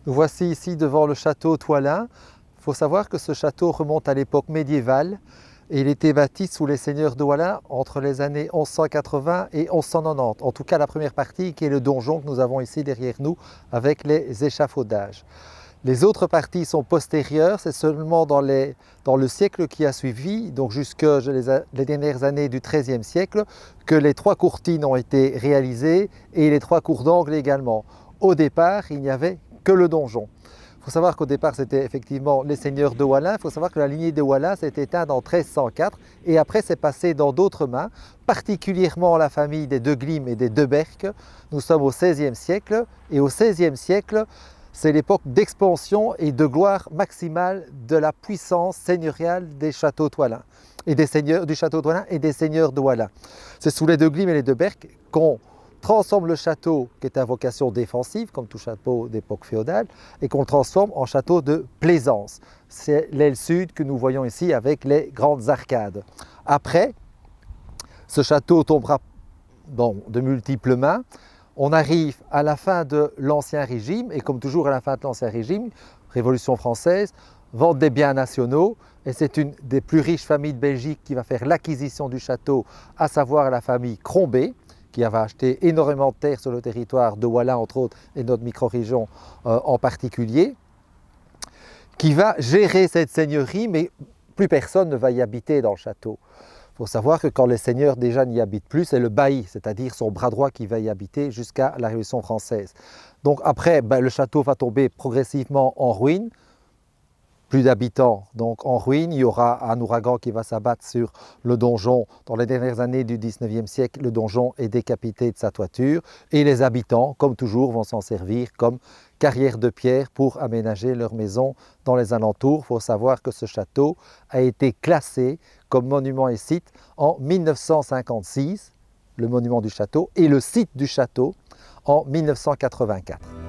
Nous voici ici devant le château Thoilin. Il faut savoir que ce château remonte à l'époque médiévale et il était bâti sous les seigneurs de Thoilin entre les années 1180 et 1190. En tout cas la première partie qui est le donjon que nous avons ici derrière nous avec les échafaudages. Les autres parties sont postérieures, c'est seulement dans le siècle qui a suivi, donc jusque les dernières années du XIIIe siècle, que les 3 courtines ont été réalisées et les 3 cours d'angle également. Au départ, il n'y avait que le donjon. Il faut savoir qu'au départ, c'était effectivement les seigneurs de Thoilin. Il faut savoir que la lignée de Thoilin s'est éteinte en 1304 et après c'est passé dans d'autres mains, particulièrement la famille des de Glimes et des de Berck. Nous sommes au XVIe siècle et au XVIe siècle, c'est l'époque d'expansion et de gloire maximale de la puissance seigneuriale des châteaux Thoilin et des seigneurs du château Thoilin et des seigneurs de Thoilin. C'est sous les de Glimes et les de Berck qu'on transforme le château qui est à vocation défensive, comme tout château d'époque féodale, et qu'on le transforme en château de plaisance. C'est l'aile sud que nous voyons ici avec les grandes arcades. Après, ce château tombera dans de multiples mains. On arrive à la fin de l'Ancien Régime, et comme toujours à la fin de l'Ancien Régime, Révolution française, vente des biens nationaux, et c'est une des plus riches familles de Belgique qui va faire l'acquisition du château, à savoir la famille Crombé, qui avait acheté énormément de terres sur le territoire de Thoilin, entre autres, et notre micro-région en particulier, qui va gérer cette seigneurie, mais plus personne ne va y habiter dans le château. Il faut savoir que quand les seigneurs déjà n'y habitent plus, c'est le bailli, c'est-à-dire son bras droit qui va y habiter jusqu'à la Révolution française. Donc après, le château va tomber progressivement en ruine, plus d'habitants, donc en ruine. Il y aura un ouragan qui va s'abattre sur le donjon. Dans les dernières années du 19e siècle, le donjon est décapité de sa toiture et les habitants, comme toujours, vont s'en servir comme carrière de pierre pour aménager leur maison dans les alentours. Il faut savoir que ce château a été classé comme monument et site en 1956, le monument du château, et le site du château en 1984.